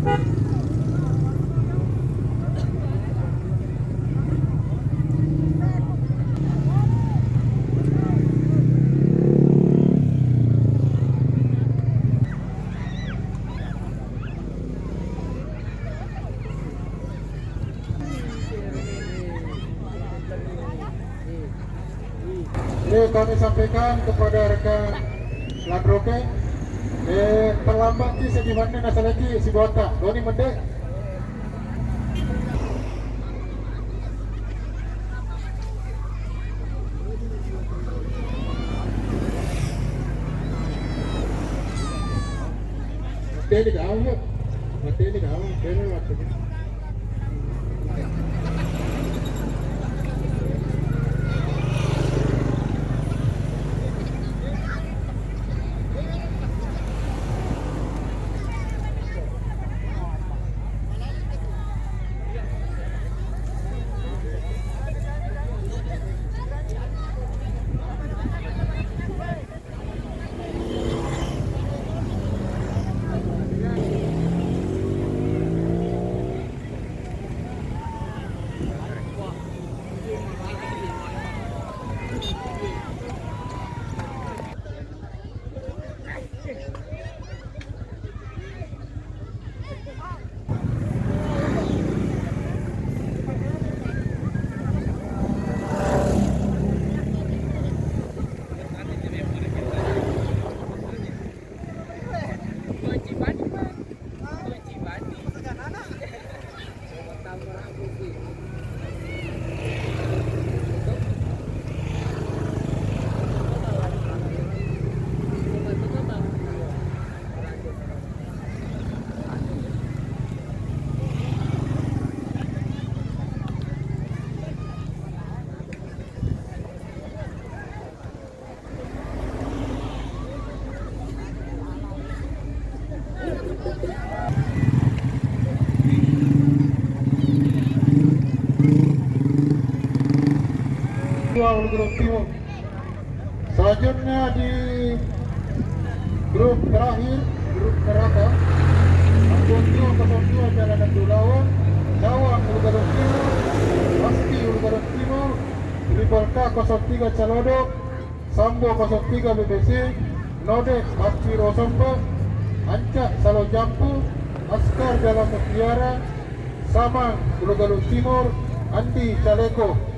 Ini kami sampaikan kepada rekan Landroke, terlambat ki segimana nasa lagi si Bota, doni mendek. Mati ni kau yuk, mati ni kau, benar waktu ni. Grup timur. Selanjutnya di grup terakhir, grup neraka, Angkotio 02 Jalan Abdulawan, Cawang Ulugadon Timur, Pasti Ulugadon Timur, Triple K 03 Calodok, Sambo 03 BBC, Nodek Bakti Rosombo, Ancak Salo Jampu, Askar Jalan Mutiara, Samang Ulugadon Timur, Andi Caleko.